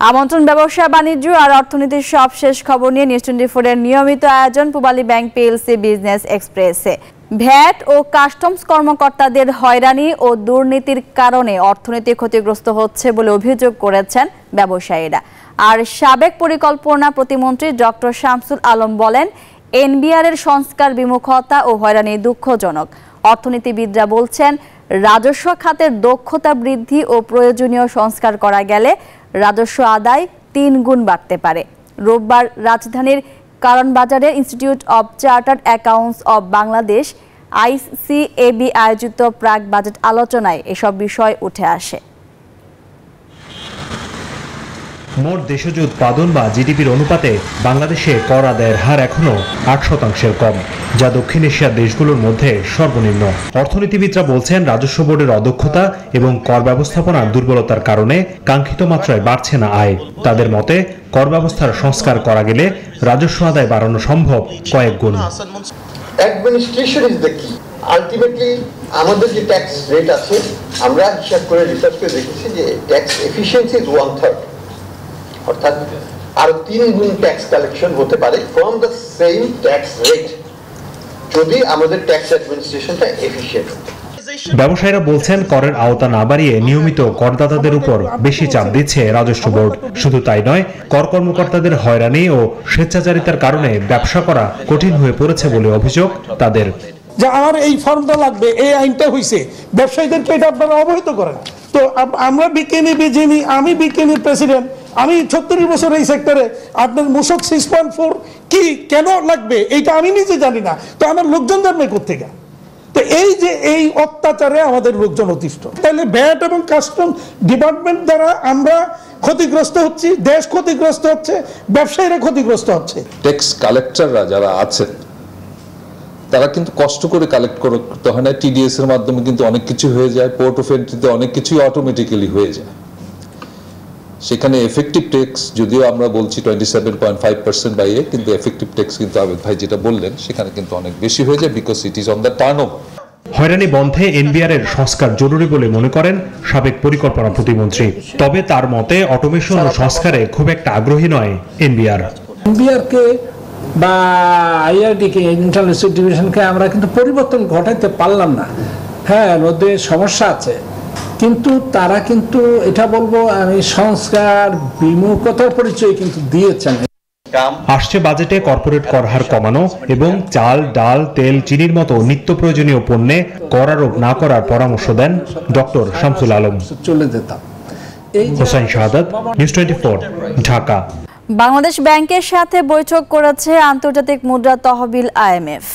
আমন্ত্রণ ব্যবসা বাণিজ্য আর অর্থনীতির সবশেষ খবর নিয়ে নিউজ 24 এর নিয়মিত আয়োজন পূবালী ব্যাংক পিএলসি বিজনেস এক্সপ্রেসে। ভ্যাট ও কাস্টমস কর্মকর্তাদের হয়রানি ও দুর্নীতির কারণে অর্থনীতি ক্ষতিগ্রস্ত হচ্ছে বলে অভিযোগ করেছেন ব্যবসায়ীরা। আর সাবেক পরিকল্পনা প্রতিমন্ত্রী ডক্টর শামসুল আলম বলেন, এনবিআর এর সংস্কার বিমুখতা ও হয়রানি দুঃখজনক। অর্থনীতিবিদরা বলছেন, রাজস্ব খাতের দক্ষতা বৃদ্ধি ও প্রয়োজনীয় সংস্কার করা গেলে রাজস্ব আদায় 3 গুণ বাড়তে পারে। রোববার রাজধানীর কারণ বাজারে institute of chartered accounts of Bangladesh ICAB আয়োজিত প্রাক বাজেট আলোচনায় এসব বিষয় উঠে আসে। মোট দেশজ উৎপাদন বা জিডিপির অনুপাতে বাংলাদেশে কর আদায়ের হার এখনো 8%-এর কম, যা দক্ষিণ এশিয়ার দেশগুলোর মধ্যে সর্বনিম্ন। অর্থনীতিবিদরা বলছেন, রাজস্ব বোর্ডের অদক্ষতা এবং কর ব্যবস্থাপনার দুর্বলতার কারণে কাঙ্ক্ষিত মাত্রায় বাড়ছে না আয়। তাদের মতে, কর ব্যবস্থার সংস্কার করা গেলে রাজস্ব আদায় বাড়ানো সম্ভব কয়েক গুণ। অ্যাডমিনিস্ট্রেশন ইজ দ্য কি। আলটিমেটলি আমাদের যে ট্যাক্স রেট আছে, আমরা হিসাব করে রিসার্চ করে দেখেছি যে ট্যাক্স এফিসিয়েন্সি ইজ 1/3, অর্থাৎ আরো 3 গুণ ট্যাক্স কালেকশন হতে পারে from the same tax rate যদি আমাদের ট্যাক্স অ্যাডমিনিস্ট্রেশনটা এফিশিয়েন্ট হয়। ব্যবসায়ীরা বলছেন, করের আওতা না বাড়িয়ে নিয়মিত করদাতাদের উপর বেশি চাপ দিচ্ছে রাজস্ব বোর্ড। শুধু তাই নয়, কর কর্মকর্তাদের হয়রানি ও স্বেচ্ছাচারিতার কারণে ব্যবসা করা কঠিন হয়ে পড়েছে বলে অভিযোগ তাদের। যে আমার এই ফর্মটা লাগবে, এই আইনটা হয়েছে, ব্যবসায়ীদেরকে এটা আপনারা অবহিত করেন। তো আমরা বিকেনি বিজিনি, আমি বিকেনি প্রেসিডেন্ট, আমি 36 বছর এই সেক্টরে, আপনার মূসক 6.4 কি কেন লাগবে এইটা আমি নিজে জানি না, তো আমার লোকজন জানবে কোথেকে? তো এই যে এই অত্যাচারে আমাদের লোকজন অতিষ্ঠ। তাহলে ভ্যাট এবং কাস্টম ডিপার্টমেন্ট দ্বারা আমরা ক্ষতিগ্রস্ত হচ্ছি, দেশ ক্ষতিগ্রস্ত হচ্ছে, ব্যবসায়ীরা ক্ষতিগ্রস্ত হচ্ছে। ট্যাক্স কালেক্টররা যারা আছেন তারা কিন্তু কষ্ট করে কালেক্ট করতে হয় না। TDS এর মাধ্যমে কিন্তু অনেক কিছু হয়ে যায়, পোর্ট অফ এন্ট্রিতে অনেক কিছুই অটোমেটিক্যালি হয়ে যায়। সেখানে এফেক্টিভ ট্যাক্স যদিও আমরা বলছি 27.5% বাইরে, কিন্তু এফেক্টিভ ট্যাক্স কিন্তু আবেদ ভাই যেটা বললেন সেখানে কিন্তু অনেক বেশি হয়ে যায়, because it is on the turnover. হয়রানি বন্ধে এনবিআর এর সংস্কার জরুরি বলে মনে করেন সাবেক পরিকল্পনা প্রতিমন্ত্রী। তবে তার মতে, অটোমেশন ও সংস্কারে খুব একটা আগ্রহী নয় এনবিআর। এনবিআরকে বা IRD-কে, ইন্টারনাল রিসোর্স ডিভিশনকে আমরা কিন্তু পরিবর্তন ঘটাইতে পারলাম না। হ্যাঁ, মধ্যে সমস্যা আছে, কিন্তু তারা কিন্তু এটা বলবো আমি সংস্কার বিমুখতার পরিচয় কিন্তু দিয়েছেন। আসছে বাজেটে কর্পোরেট কর হার কমানো এবং চাল, ডাল, তেল, চিনির মতো নিত্য প্রয়োজনীয় পণ্যে কর আরোপ না করার পরামর্শ দেন ডক্টর শামসুল আলম। চলে যেতাম। হোসেন শাহাদাত, নিউজ 24, ঢাকা। বাংলাদেশ ব্যাংকের সাথে বৈঠক করেছে আন্তর্জাতিক মুদ্রা তহবিল IMF।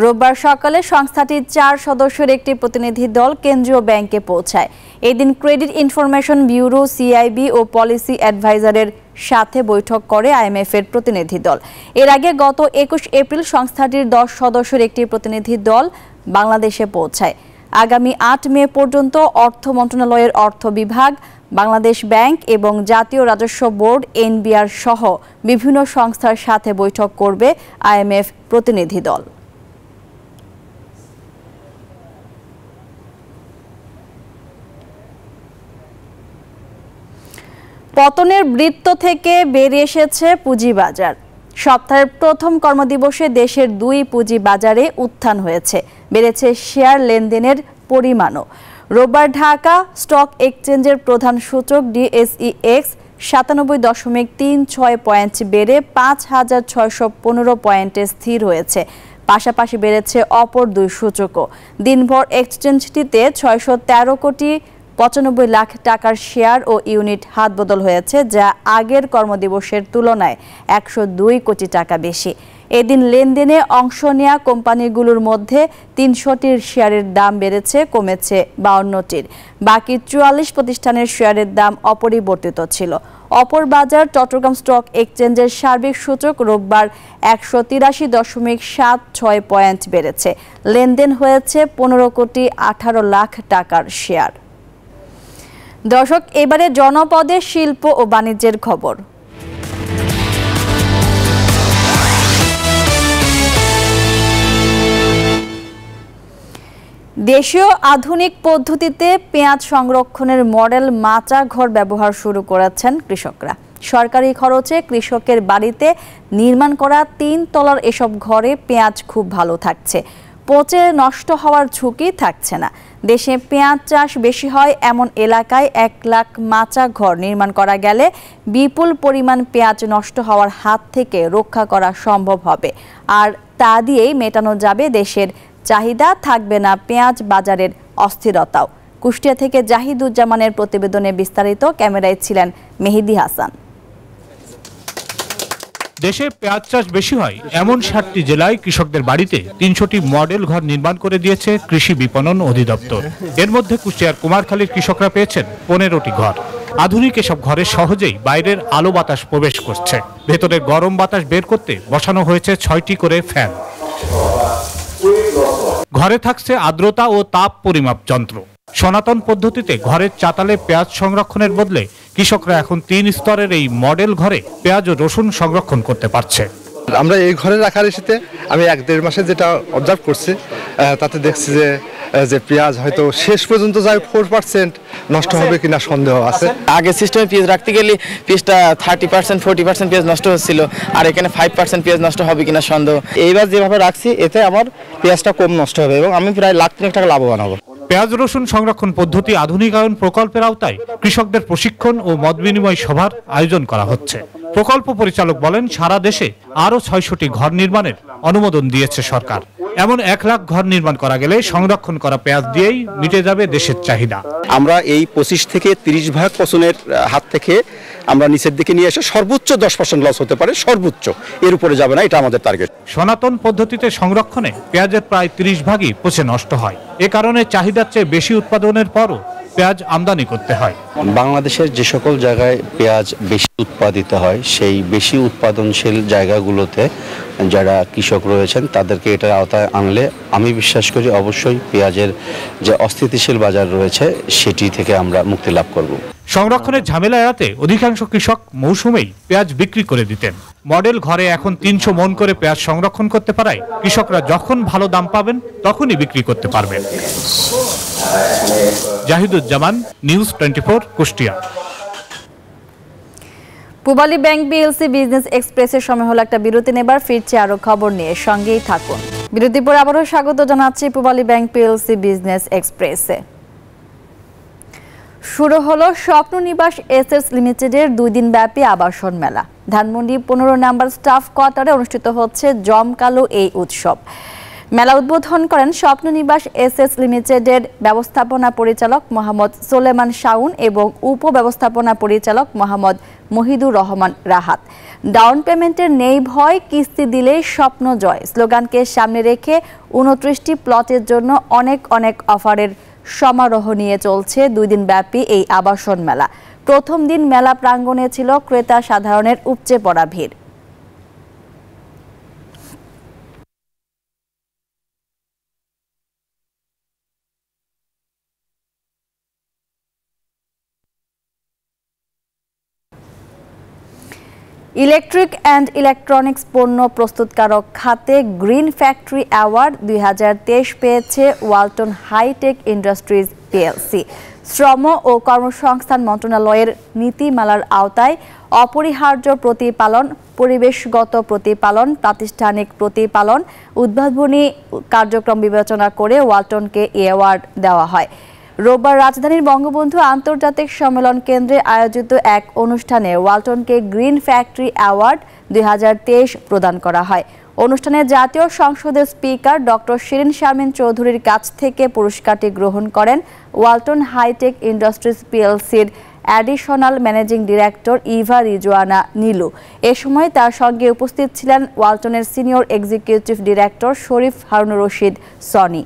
রোববার সকালে সংস্থাটির 4 সদস্যের একটি প্রতিনিধি দল কেন্দ্রীয় ব্যাংকে পৌঁছায়। এদিন ক্রেডিট ইনফরমেশন ব্যুরো CIB ও পলিসি অ্যাডভাইজারের সাথে বৈঠক করে IMF এর প্রতিনিধি দল। এর আগে গত 21 এপ্রিল সংস্থাটির 10 সদস্যের একটি প্রতিনিধি দল বাংলাদেশে পৌঁছায়। আগামী 8 মে পর্যন্ত অর্থ মন্ত্রণালয়ের অর্থ বিভাগ, বাংলাদেশ ব্যাংক এবং জাতীয় রাজস্ব বোর্ড NBR সহ বিভিন্ন সংস্থার সাথে বৈঠক করবে IMF প্রতিনিধি দল। পতনের বৃত্ত থেকে বেরিয়ে এসেছে পুঁজিবাজার। সপ্তাহের প্রথম কর্মদিবসে দেশের 2 পুঁজিবাজারে উত্থান হয়েছে, বেড়েছে শেয়ার লেনদেনের পরিমাণও। রোববার ঢাকা স্টক এক্সচেঞ্জের প্রধান সূচক DSEX 97.36 পয়েন্ট বেড়ে 5,615 পয়েন্টে স্থির হয়েছে। পাশাপাশি বেড়েছে অপর 2 সূচকও। দিনভর এক্সচেঞ্জটিতে 613 কোটি 95 লাখ টাকার শেয়ার ও ইউনিট হাতবদল হয়েছে, যা আগের কর্মদিবসের তুলনায় 102 কোটি টাকা বেশি। এদিন লেনদেনে অংশ নেওয়া কোম্পানিগুলোর মধ্যে 300টির শেয়ারের দাম বেড়েছে, কমেছে 52টির। বাকি 44 প্রতিষ্ঠানের শেয়ারের দাম অপরিবর্তিত ছিল। অপর বাজার চট্টগ্রাম স্টক এক্সচেঞ্জের সার্বিক সূচক রোববার 183.76 পয়েন্ট বেড়েছে। লেনদেন হয়েছে 15 কোটি 18 লাখ টাকার শেয়ার। দর্শক, এবারে জনপদের শিল্প ও বাণিজ্যের খবর। দেশীয় আধুনিক পদ্ধতিতে পেঁয়াজ সংরক্ষণের মডেল মাচা ঘর ব্যবহার শুরু করেছেন কৃষকরা। সরকারি খরচে কৃষকের বাড়িতে নির্মাণ করা 3 তলার এসব ঘরে পেঁয়াজ খুব ভালো থাকছে, পচে নষ্ট হওয়ার ঝুঁকি থাকছে না। দেশে পেঁয়াজ চাষ বেশি হয় এমন এলাকায় 1 লাখ মাচা ঘর নির্মাণ করা গেলে বিপুল পরিমাণ পেঁয়াজ নষ্ট হওয়ার হাত থেকে রক্ষা করা সম্ভব হবে, আর তা দিয়েই মেটানো যাবে দেশের চাহিদা, থাকবে না পেঁয়াজ বাজারের অস্থিরতাও। কুষ্টিয়া থেকে জাহিদুজ্জামানের প্রতিবেদনে বিস্তারিত, ক্যামেরায় ছিলেন মেহেদি হাসান। দেশে পেঁয়াজ চাষ বেশি হয় এমন 60টি জেলায় কৃষকদের বাড়িতে 300টি মডেল ঘর নির্মাণ করে দিয়েছে কৃষি বিপণন অধিদপ্তর। এর মধ্যে কুষ্টিয়ার কুমারখালীর কৃষকরা পেয়েছেন 15টি ঘর। আধুনিক এসব ঘরে সহজেই বাইরের আলো বাতাস প্রবেশ করছে। ভেতরে গরম বাতাস বের করতে বসানো হয়েছে 6টি করে ফ্যান। ঘরে থাকছে আর্দ্রতা ও তাপ পরিমাপ যন্ত্র। সনাতন পদ্ধতিতে ঘরের চাতালে পেঁয়াজ সংরক্ষণের বদলে কৃষকরা এখন 3 স্তরের এই মডেল ঘরে পেঁয়াজ ও রসুন সংরক্ষণ করতে পারছে। আমরা এই ঘরে রাখার এসেতে আমি 1-1.5 মাসে যেটা অবজার্ভ করছি, তাতে দেখছি যে পেঁয়াজ হয়তো শেষ পর্যন্ত যায় 4% নষ্ট হবে কিনা সন্দেহ আছে। আগে সিস্টেমে পেঁয়াজ রাখতে গেলে পেঁয়াজটা 30% 40% পেঁয়াজ নষ্ট হচ্ছিল, আর এখানে 5% পেঁয়াজ নষ্ট হবে কিনা সন্দেহ। এইবার যেভাবে রাখছি এতে আমার পেঁয়াজটা কম নষ্ট হবে এবং আমি প্রায় লাখ 3 টাকা লাভবান হব। পেঁয়াজ রসুন সংরক্ষণ পদ্ধতি আধুনিকায়ন প্রকল্পের আওতায় কৃষকদের প্রশিক্ষণ ও মত বিনিময় সভার আয়োজন করা হচ্ছে। প্রকল্প পরিচালক বলেন, সারা দেশে আরও 600টি ঘর নির্মাণের অনুমোদন দিয়েছে সরকার। এমন 1 লাখ ঘর নির্মাণ করা গেলে সংরক্ষণ করা পেঁয়াজ দিয়েই মিটে যাবে দেশের চাহিদা। আমরা এই 25 থেকে 30 ভাগ পচনের হাত থেকে আমরা নিচের দিকে নিয়ে এসে সর্বোচ্চ 10% লস হতে পারে, সর্বোচ্চ, এর উপরে যাবে না, এটা আমাদের টার্গেট। সনাতন পদ্ধতিতে সংরক্ষণে পেঁয়াজের প্রায় 30 ভাগই পচে নষ্ট হয়। এ কারণে চাহিদার চেয়ে বেশি উৎপাদনের পরও পেঁয়াজ আমদানি করতে হয়। বাংলাদেশের যে সকল জায়গায় পেঁয়াজ বেশি উৎপাদিত হয়, সেই বেশি উৎপাদনশীল জায়গাগুলোতে যারা কৃষক রয়েছেন তাদেরকে এটার আওতায় আনলে আমি বিশ্বাস করি অবশ্যই পেঁয়াজের যে অস্থিতিশীল বাজার রয়েছে সেটি থেকে আমরা মুক্তি লাভ করব। সংরক্ষণের ঝামেলা এড়াতে অধিকাংশ কৃষক মৌসুমেই পেঁয়াজ বিক্রি করে দিতেন। মডেল ঘরে এখন 300 মন করে পেঁয়াজ সংরক্ষণ করতে পারায় কৃষকরা যখন ভালো দাম পাবেন তখনই বিক্রি করতে পারবেন। Zahiduzzaman, news 24, Kushtia. Pubali bank PLC business এক্সপ্রেসের সময় হলো একটা বিরতি নেবার, ফিরছে আরো খবর নিয়ে, সঙ্গেই থাকুন। বিরতির পর আবারও স্বাগত জানাচ্ছি পূবালী ব্যাংক পিএলসি বিজনেস এক্সপ্রেসে। শুরু হলো স্বপ্ননিবাস এসেটস লিমিটেডের 2 দিন ব্যাপী আবাসন মেলা। ধানমন্ডি 15 নম্বর স্টাফ কোয়ার্টারে অনুষ্ঠিত হচ্ছে জমকালো এই উৎসব। মেলা উদ্বোধন করেন স্বপ্ননিবাস এসেটস লিমিটেডের ব্যবস্থাপনা পরিচালক মোহাম্মদ সোলেমান শাউন এবং উপব্যবস্থাপনা পরিচালক মোহাম্মদ মহিদুর রহমান রাহাত। ডাউন পেমেন্টের নেই ভয়, কিস্তি দিলেই স্বপ্ন জয় স্লোগানকে সামনে রেখে 29টি প্লটের জন্য অনেক অনেক অফারের সমারোহ নিয়ে চলছে 2 দিন ব্যাপী এই আবাসন মেলা। প্রথম দিন মেলা প্রাঙ্গণে ছিল ক্রেতা সাধারণের উপচে পড়া ভিড়। ইলেকট্রিক অ্যান্ড ইলেকট্রনিক্স পণ্য প্রস্তুতকারক খাতে গ্রিন ফ্যাক্টরি অ্যাওয়ার্ড 2023 পেয়েছে ওয়ালটন হাইটেক ইন্ডাস্ট্রিজ পিএলসি। শ্রম ও কর্মসংস্থান মন্ত্রণালয়ের নীতিমালার আওতায় অপরিহার্য প্রতিপালন, পরিবেশগত প্রতিপালন, প্রাতিষ্ঠানিক প্রতিপালন, উদ্ভাবনী কার্যক্রম বিবেচনা করে ওয়ালটনকে এই অ্যাওয়ার্ড দেওয়া হয়। রোববার রাজধানীর বঙ্গবন্ধু আন্তর্জাতিক সম্মেলন কেন্দ্রে আয়োজিত এক অনুষ্ঠানে ওয়ালটনকে গ্রিন ফ্যাক্টরি অ্যাওয়ার্ড 2023 প্রদান করা হয়। অনুষ্ঠানে জাতীয় সংসদের স্পিকার ডক্টর শিরিন শারমিন চৌধুরীর কাছ থেকে পুরস্কারটি গ্রহণ করেন ওয়ালটন হাইটেক ইন্ডাস্ট্রিজ পিএলসির additional managing director Eva Rizwana Nilu. এ সময় তার সঙ্গে উপস্থিত ছিলেন ওয়ালটনের senior executive director Sharif Harunur Rashid Shoni.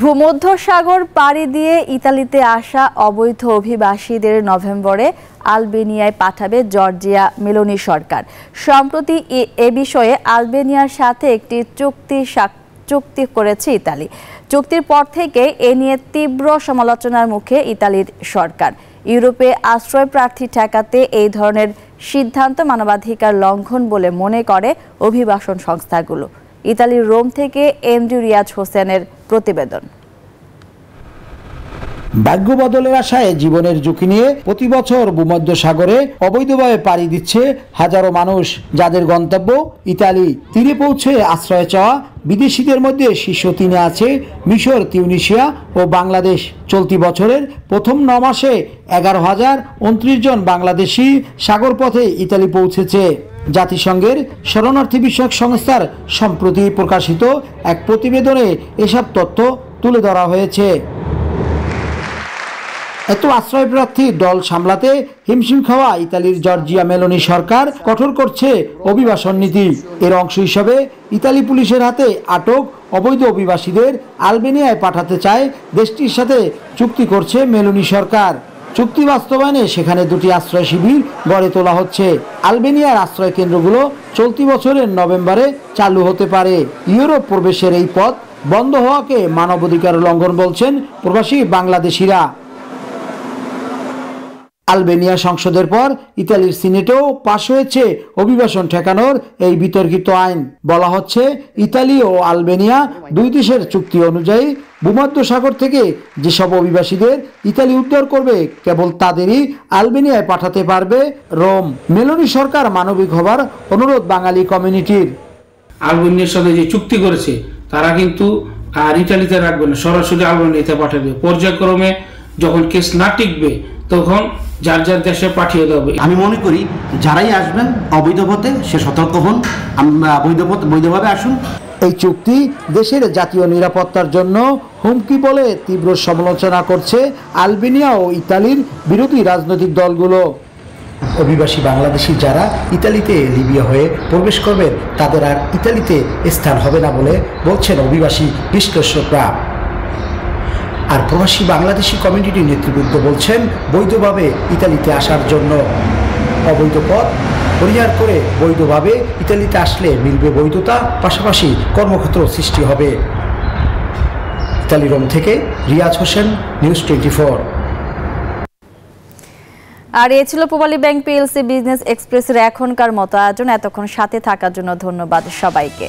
ভূমধ্যসাগর পাড়ি দিয়ে ইতালিতে আসা অবৈধ অভিবাসীদের নভেম্বরে আলবেনিয়ায় পাঠাবে জর্জিয়া মেলোনি সরকার। সম্প্রতি এ বিষয়ে আলবেনিয়ার সাথে একটি চুক্তি করেছে ইতালি। চুক্তির পর থেকে এ নিয়ে তীব্র সমালোচনার মুখে ইতালির সরকার। ইউরোপে আশ্রয় প্রার্থী ঠেকাতে এই ধরনের সিদ্ধান্ত মানবাধিকার লঙ্ঘন বলে মনে করে অভিবাসন সংস্থাগুলো। ইতালির রোম থেকে এন্ড্রু রিয়াজ হোসেনের প্রতিবেদন। ভাগ্য বদলের আশায় জীবনের ঝুঁকি নিয়ে প্রতি বছর ভূমধ্যসাগরে অবৈধভাবে পাড়ি দিচ্ছে হাজারো মানুষ, যাদের গন্তব্য ইতালি। তীরে পৌঁছে আশ্রয় চাওয়া বিদেশিদের মধ্যে শীর্ষ 3-এ আছে মিশর, তিউনিসিয়া ও বাংলাদেশ। চলতি বছরের প্রথম 9 মাসে 11,029 জন বাংলাদেশি সাগরপথে ইতালি পৌঁছেছে। জাতিসংঘের শরণার্থী বিষয়ক সংস্থার সম্প্রতি প্রকাশিত এক প্রতিবেদনে এসব তথ্য তুলে ধরা হয়েছে। এত আশ্রয়প্রার্থী দল সামলাতে হিমশিম খাওয়া ইতালির জর্জিয়া মেলোনি সরকার কঠোর করছে অভিবাসন নীতি। এর অংশ হিসাবে ইতালি পুলিশের হাতে আটক অবৈধ অভিবাসীদের আলবেনিয়ায় পাঠাতে চায় দেশটির সাথে চুক্তি করছে মেলোনি সরকার। চুক্তি বাস্তবায়নে সেখানে 2টি আশ্রয় শিবির গড়ে তোলা হচ্ছে। আলবেনিয়ার আশ্রয় কেন্দ্রগুলো চলতি বছরের নভেম্বরে চালু হতে পারে। ইউরোপ প্রবেশের এই পথ বন্ধ হওয়াকে মানবাধিকার লঙ্ঘন বলছেন প্রবাসী বাংলাদেশিরা। আলবেনিয়া সংসদের পর ইতালির সিনেটেও পাশ হয়েছে অভিবাসন ঠেকানোর এই বিতর্কিত আইন। বলা হচ্ছে ইতালি ও আলবেনিয়া 2 দেশের চুক্তি অনুযায়ী ভূমধ্যসাগর থেকে যেসব অভিবাসীদের ইতালি উদ্ধার করবে কেবল তাদেরই আলবেনিয়ায় পাঠাতে পারবে রোম। মেলোনি সরকার মানবিক হবার অনুরোধ বাঙালি কমিউনিটির। আলবেনিয়ার সাথে যে চুক্তি করেছে তারা কিন্তু আর ইতালিতে রাখবে না, সরাসরি আলবেনিয়াতে পাঠাবে। পর্যায়ক্রমে যখন কেস না টিকবে তখন যার যার দেশে পাঠিয়ে দেবে। আমি মনে করি যারাই আসবেন অবৈধ পথে সে সতর্ক হন, বৈধভাবে আসুন। এই চুক্তি দেশের জাতীয় নিরাপত্তার জন্য হুমকি বলে তীব্র সমালোচনা করছে আলবেনিয়া ও ইতালির বিরোধী রাজনৈতিক দলগুলো। অভিবাসী বাংলাদেশি যারা ইতালিতে লিবিয়া হয়ে প্রবেশ করবেন তাদের আর ইতালিতে স্থান হবে না বলে বলছেন অভিবাসী বিশ্লেষকরা। আর প্রবাসী বাংলাদেশি কমিউনিটির নেতৃবৃন্দ বলছেন বৈধভাবে ইতালিতে আসার জন্য অবৈধ পথ পরিহার করে বৈধভাবে ইতালিতে আসলে মিলবে বৈধতা, পাশাপাশি কর্মক্ষেত্র সৃষ্টি হবে। ইতালি রোম থেকে রিয়াজ হোসেন, নিউজ 24। আর এ ছিল পূবালী ব্যাংক পিএলসি বিজনেস এক্সপ্রেসের এখনকার মতো আয়োজন। এতক্ষণ সাথে থাকার জন্য ধন্যবাদ সবাইকে।